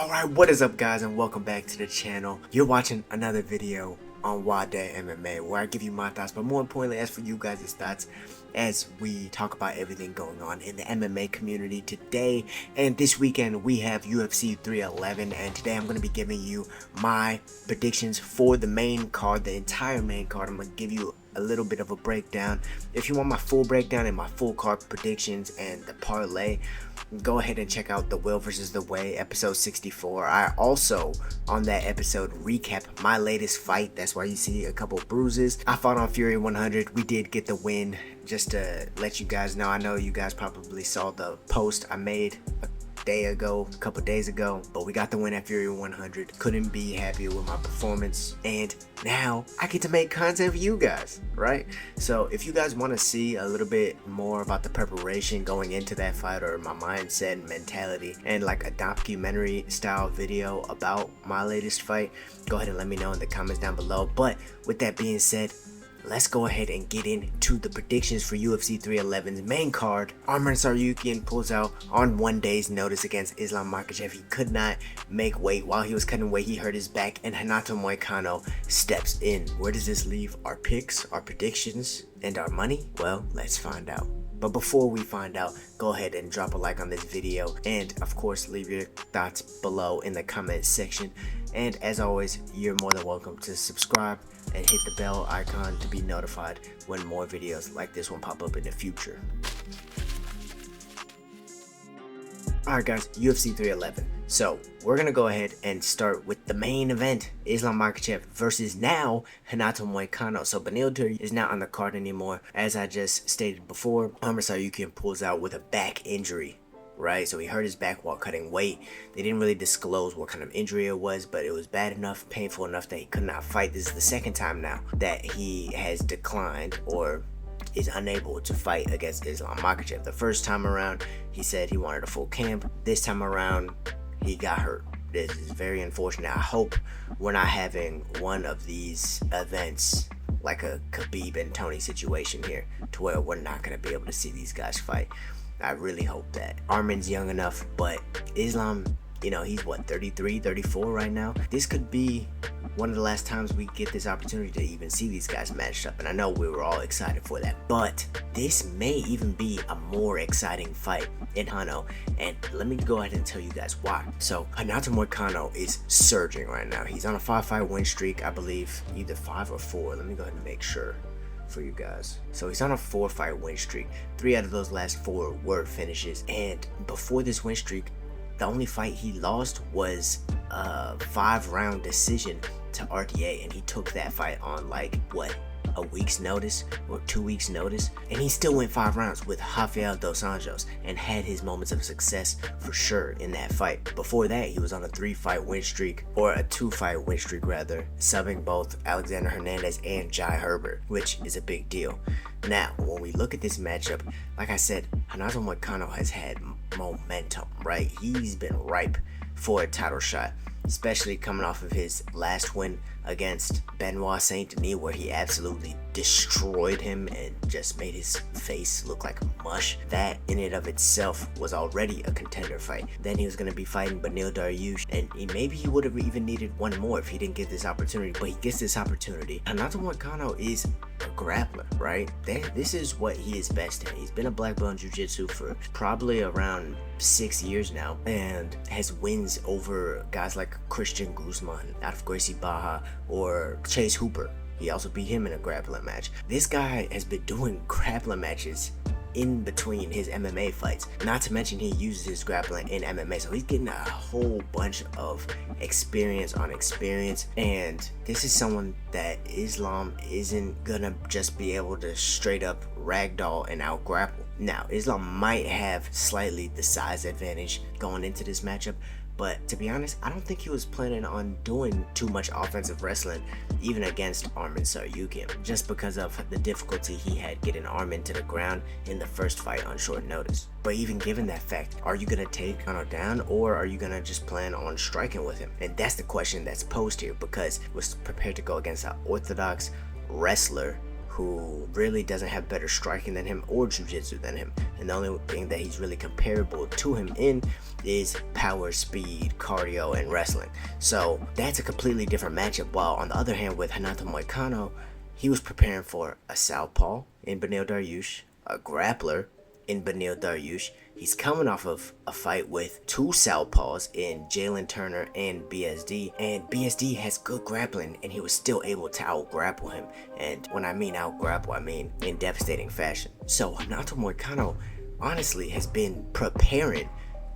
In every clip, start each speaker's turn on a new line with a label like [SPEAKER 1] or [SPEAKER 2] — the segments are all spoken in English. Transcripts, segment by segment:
[SPEAKER 1] Alright, what is up guys, and welcome back to the channel. You're watching another video on Nwadei MMA where I give you my thoughts, but more importantly ask for you guys' thoughts as we talk about everything going on in the MMA community today. And this weekend we have UFC 311, and today I'm going to be giving you my predictions for the main card, the entire main card. I'm going to give you a little bit of a breakdown. If you want my full breakdown and my full card predictions and the parlay, go ahead and check out the Will versus the Way episode 64. I also on that episode recap my latest fight. That's why you see a couple bruises. I fought on Fury 100. We did get the win. Just to let you guys know, I know you guys probably saw the post I made a couple days ago, but we got the win at Fury 100. Couldn't be happier with my performance, and now I get to make content for you guys, right? So if you guys want to see a little bit more about the preparation going into that fight, or my mindset and mentality, and like a documentary style video about my latest fight, go ahead and let me know in the comments down below. But with that being said, let's go ahead and get into the predictions for UFC 311's main card. Arman Tsarukyan pulls out on 1 day's notice against Islam Makhachev. He could not make weight. While he was cutting weight, he hurt his back, and Renato Moicano steps in. Where does this leave our picks, our predictions, and our money? Well, let's find out. But before we find out, go ahead and drop a like on this video, and of course leave your thoughts below in the comment section. And as always, you're more than welcome to subscribe and hit the bell icon to be notified when more videos like this one pop up in the future. Alright guys, UFC 311. So we're gonna go ahead and start with the main event, Islam Makhachev versus now Renato Moicano. So Benilde is not on the card anymore. As I just stated before, Arman Tsarukyan pulls out with a back injury, right? So he hurt his back while cutting weight. They didn't really disclose what kind of injury it was, but it was bad enough, painful enough that he could not fight. This is the second time now that he has declined or is unable to fight against Islam Makhachev. The first time around, he said he wanted a full camp. This time around, he got hurt. This is very unfortunate. I hope we're not having one of these events like a Khabib and Tony situation here, to where we're not going to be able to see these guys fight. I really hope that. Arman's young enough, but Islam, you know, he's what, 33, 34 right now? This could be one of the last times we get this opportunity to even see these guys matched up, and I know we were all excited for that, but this may even be a more exciting fight in Hano, and let me go ahead and tell you guys why. So Renato Moicano is surging right now. He's on a 5-fight win streak, I believe, either 5 or 4. Let me go ahead and make sure for you guys. So he's on a 4-fight win streak. 3 out of those last 4 were finishes, and before this win streak, the only fight he lost was a 5-round decision to RDA, and he took that fight on like what, a week's notice or 2 weeks notice, and he still went 5 rounds with Rafael dos Anjos and had his moments of success for sure in that fight. Before that, he was on a 3-fight win streak, or a 2-fight win streak rather, subbing both Alexander Hernandez and Jai Herbert, which is a big deal. Now when we look at this matchup, like I said, Renato Moicano has had momentum, right? He's been ripe for a title shot, especially coming off of his last win against Benoit Saint Denis, where he absolutely destroyed him and just made his face look like mush. That in and of itself was already a contender fight. Then he was going to be fighting Beneil Dariush, and maybe he would have even needed one more if he didn't get this opportunity, but he gets this opportunity. Renato Moicano is a grappler, right? This is what he is best in. He's been a black belt in jiu-jitsu for probably around 6 years now, and has wins over guys like Christian Guzman out of Gracie Barra or Chase Hooper. He also beat him in a grappling match. This guy has been doing grappling matches in between his MMA fights. Not to mention he uses his grappling in MMA, so he's getting a whole bunch of experience on experience, and this is someone that Islam isn't gonna just be able to straight up ragdoll and out grapple. Now, Islam might have slightly the size advantage going into this matchup, but to be honest, I don't think he was planning on doing too much offensive wrestling even against Arman Tsarukyan, just because of the difficulty he had getting Arman to the ground in the first fight on short notice. But even given that fact, are you going to take Moicano down, or are you going to just plan on striking with him? And that's the question that's posed here, because we're prepared to go against an orthodox wrestler who really doesn't have better striking than him or jiu-jitsu than him. And the only thing that he's really comparable to him in is power, speed, cardio, and wrestling. So that's a completely different matchup. While on the other hand, with Renato Moicano, he was preparing for a southpaw in Beneil Dariush, a grappler in Beneil Dariush. He's coming off of a fight with two southpaws in Jalen Turner and BSD, and BSD has good grappling, and he was still able to out-grapple him. And when I mean out-grapple, I mean in devastating fashion. So Renato Moicano honestly has been preparing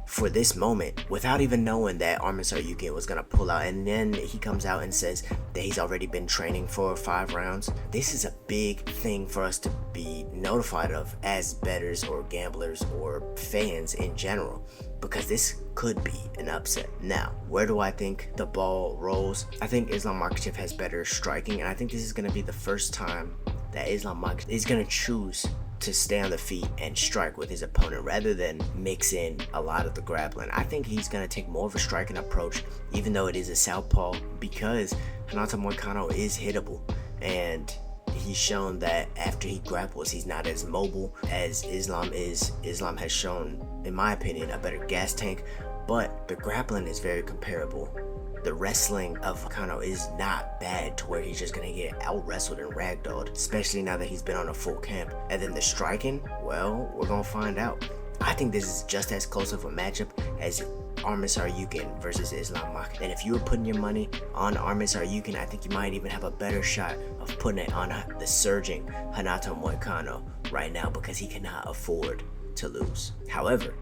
[SPEAKER 1] for this moment without even knowing that Arman Tsarukyan was gonna pull out, and then he comes out and says that he's already been training for 5 rounds. This is a big thing for us to be notified of as bettors or gamblers or fans in general, because this could be an upset. Now, where do I think the ball rolls? I think Islam Makhachev has better striking, and I think this is gonna be the first time that Islam Makhachev is gonna choose to stay on the feet and strike with his opponent rather than mix in a lot of the grappling. I think he's going to take more of a striking approach, even though it is a southpaw, because Renato Moicano is hittable, and he's shown that after he grapples, he's not as mobile as Islam is. Islam has shown, in my opinion, a better gas tank, but the grappling is very comparable. The wrestling of Moicano is not bad to where he's just gonna get out-wrestled and ragdolled, especially now that he's been on a full camp. And then the striking, well, we're gonna find out. I think this is just as close of a matchup as Arman Tsarukyan versus Islam Makhachev. And if you were putting your money on Arman Tsarukyan, I think you might even have a better shot of putting it on the surging Renato Moicano right now, because he cannot afford to lose. However,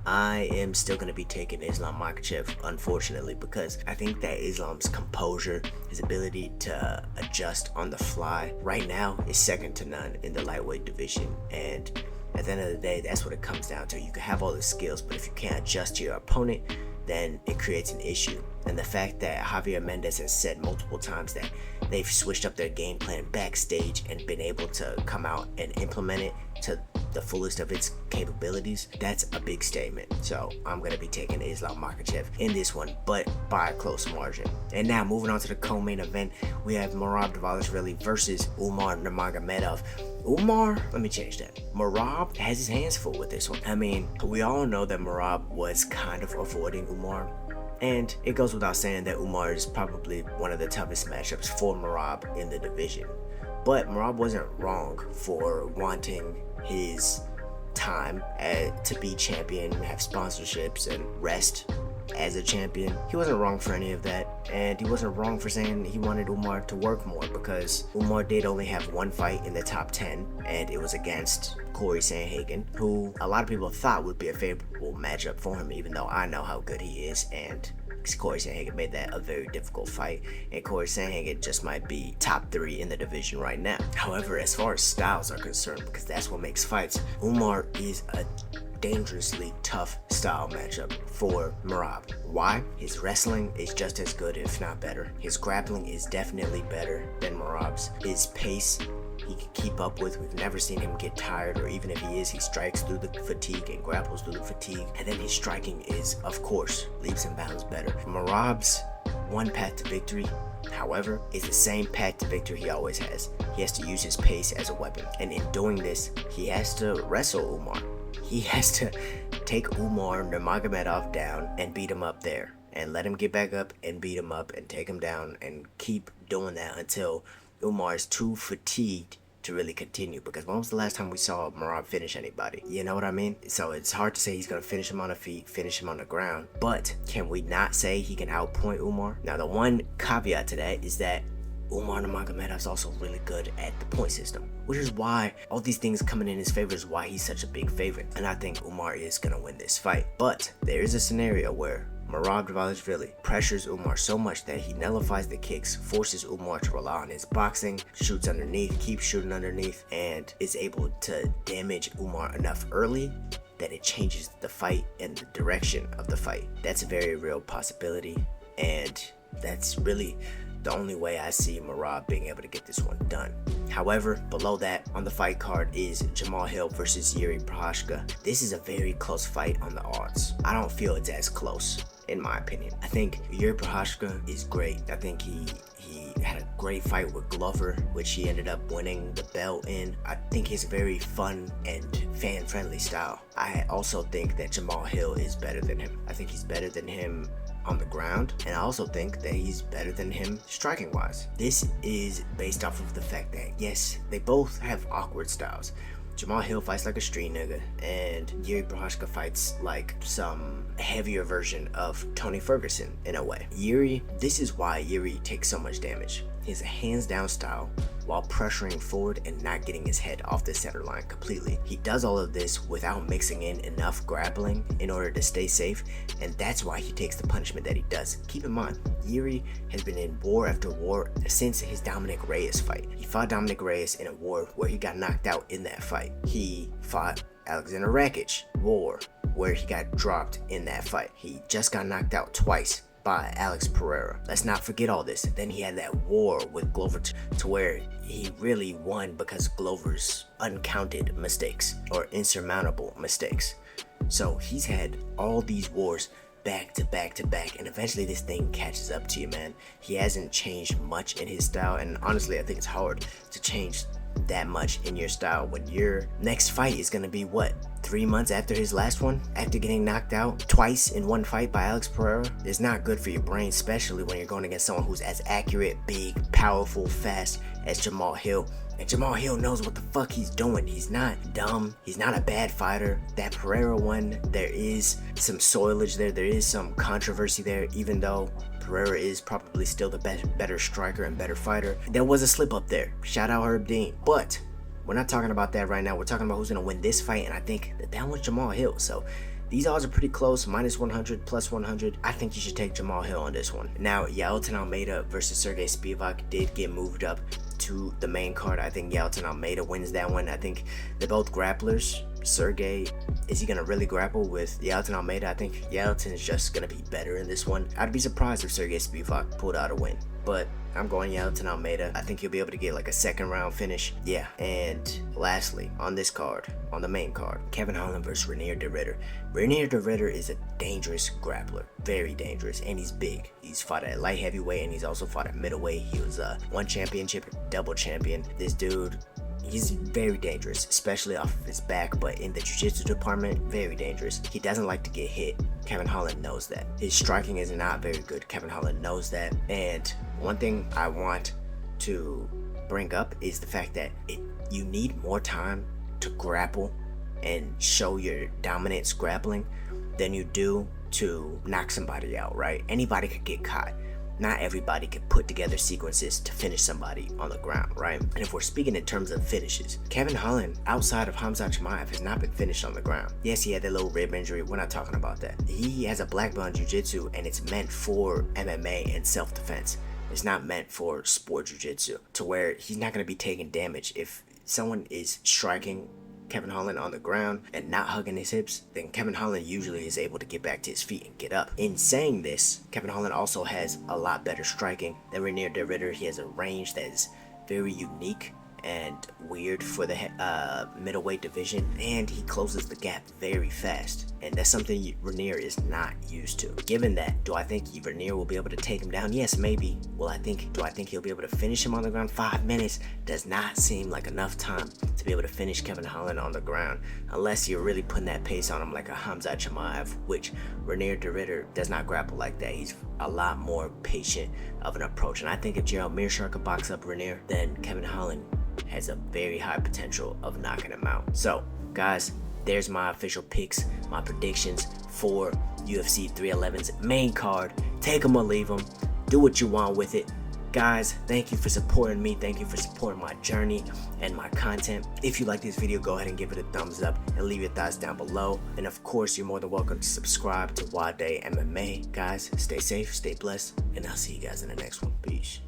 [SPEAKER 1] I am still going to be taking Islam Makhachev, unfortunately, because I think that Islam's composure, his ability to adjust on the fly right now is second to none in the lightweight division. And at the end of the day, that's what it comes down to. You can have all the skills, but if you can't adjust to your opponent, then it creates an issue. And the fact that Javier Mendez has said multiple times that they've switched up their game plan backstage and been able to come out and implement it to the fullest of its capabilities, that's a big statement. So I'm going to be taking Islam Makhachev in this one, but by a close margin. And now moving on to the co-main event, we have Merab Dvalishvili versus Umar Nurmagomedov. Let me change that. Merab has his hands full with this one. I mean, we all know that Merab was kind of avoiding Umar, and it goes without saying that Umar is probably one of the toughest matchups for Merab in the division. But Merab wasn't wrong for wanting his time to be champion, have sponsorships, and rest as a champion. He wasn't wrong for any of that, and he wasn't wrong for saying he wanted Umar to work more, because Umar did only have one fight in the top 10, and it was against Corey Sandhagen, who a lot of people thought would be a favorable matchup for him, even though I know how good he is, and Corey Sandhagen made that a very difficult fight, and Corey Sandhagen just might be top 3 in the division right now. However, as far as styles are concerned, because that's what makes fights, Umar is a dangerously tough style matchup for Merab. Why? His wrestling is just as good, if not better. His grappling is definitely better than Merab's. His pace, he can keep up with. We've never seen him get tired, or even if he is, he strikes through the fatigue and grapples through the fatigue. And then his striking is, of course, leaps and bounds better. Merab's one path to victory, however, is the same path to victory he always has. He has to use his pace as a weapon. And in doing this, he has to wrestle Umar. He has to take Umar Nurmagomedov down and beat him up there, and let him get back up and beat him up and take him down, and keep doing that until Umar is too fatigued to really continue. Because when was the last time we saw Merab finish anybody? You know what I mean? So it's hard to say he's going to finish him on the feet, finish him on the ground. But can we not say he can outpoint Umar? Now, the one caveat to that is that Umar Nurmagomedov is also really good at the point system, which is why all these things coming in his favor is why he's such a big favorite. And I think Umar is going to win this fight. But there is a scenario where Merab Dvalishvili pressures Umar so much that he nullifies the kicks, forces Umar to rely on his boxing, shoots underneath, keeps shooting underneath, and is able to damage Umar enough early that it changes the fight and the direction of the fight. That's a very real possibility, and that's really the only way I see Merab being able to get this one done. However, below that on the fight card is Jamal Hill versus Yuri Prochazka. This is a very close fight on the odds. I don't feel it's as close, in my opinion. I think Yuri Prochazka is great. I think he had a great fight with Glover, which he ended up winning the belt in. I think he's a very fun and fan-friendly style. I also think that Jamal Hill is better than him. I think he's better than him on the ground, and I also think that he's better than him striking wise. This is based off of the fact that yes, they both have awkward styles. Jamal Hill fights like a street nigga, and Yuri Prochazka fights like some heavier version of Tony Ferguson in a way. This is why Yuri takes so much damage. He has a hands down style while pressuring forward and not getting his head off the center line completely. He does all of this without mixing in enough grappling in order to stay safe, and that's why he takes the punishment that he does. Keep in mind, Yuri has been in war after war since his Dominic Reyes fight. He fought Dominic Reyes in a war where he got knocked out in that fight. He fought Alexander Rakic, war where he got dropped in that fight. He just got knocked out twice by Alex Pereira. Let's not forget all this. Then he had that war with Glover to where he really won because Glover's uncounted mistakes or insurmountable mistakes. So he's had all these wars back to back to back, and eventually this thing catches up to you, man. He hasn't changed much in his style, and honestly I think it's hard to change that much in your style when your next fight is going to be what, 3 months after his last one, after getting knocked out twice in one fight by Alex Pereira. It's not good for your brain, especially when you're going against someone who's as accurate, big, powerful, fast as Jamal Hill. And Jamal Hill knows what the fuck he's doing. He's not dumb. He's not a bad fighter. That Pereira one, there is some soilage there. There is some controversy there, even though Pereira is probably still the better striker and better fighter. There was a slip up there. Shout out Herb Dean. But we're not talking about that right now. We're talking about who's going to win this fight, and I think that one's Jamal Hill. So these odds are pretty close, minus 100, plus 100. I think you should take Jamal Hill on this one. Now, Yailton Almeida versus Sergey Spivak did get moved up to the main card. I think Yailton Almeida wins that one. I think they're both grapplers. Sergey, is he going to really grapple with Yailton Almeida? I think Yailton is just going to be better in this one. I'd be surprised if Sergey Spivak pulled out a win, but I'm going Yailton Almeida. I think he'll be able to get like a second round finish. Yeah. And lastly, on this card, on the main card, Kevin Holland versus Renier de Ridder. Renier de Ridder is a dangerous grappler, very dangerous, and he's big. He's fought at light heavyweight and he's also fought at middleweight. He was one championship, double champion. This dude, he's very dangerous, especially off of his back, but in the jiu-jitsu department, very dangerous. He doesn't like to get hit. Kevin Holland knows that. His striking is not very good. Kevin Holland knows that. And one thing I want to bring up is the fact that you need more time to grapple and show your dominance grappling than you do to knock somebody out, right? Anybody could get caught. Not everybody can put together sequences to finish somebody on the ground, right? And if we're speaking in terms of finishes, Kevin Holland, outside of Khamzat Chimaev, has not been finished on the ground. Yes, he had that little rib injury. We're not talking about that. He has a black belt in jiu-jitsu, and it's meant for MMA and self-defense. It's not meant for sport jiu-jitsu, to where he's not going to be taking damage. If someone is striking Kevin Holland on the ground and not hugging his hips, then Kevin Holland usually is able to get back to his feet and get up. In saying this, Kevin Holland also has a lot better striking than Renier de Ridder. He has a range that is very unique and weird for the middleweight division, and he closes the gap very fast, and that's something Renier is not used to. Given that, do I think Renier will be able to take him down? Yes, maybe. Do I think he'll be able to finish him on the ground? 5 minutes does not seem like enough time to be able to finish Kevin Holland on the ground, unless you're really putting that pace on him like a Khamzat Chimaev, which Renier de Ridder does not grapple like that. He's a lot more patient of an approach, and I think if Gerald Mearshart could box up Renier, then Kevin Holland has a very high potential of knocking him out. So, guys, there's my official picks, my predictions for UFC 311's main card. Take them or leave them. Do what you want with it. Guys, thank you for supporting me. Thank you for supporting my journey and my content. If you like this video, go ahead and give it a thumbs up and leave your thoughts down below. And of course, you're more than welcome to subscribe to Nwadei MMA. Guys, stay safe, stay blessed, and I'll see you guys in the next one. Peace.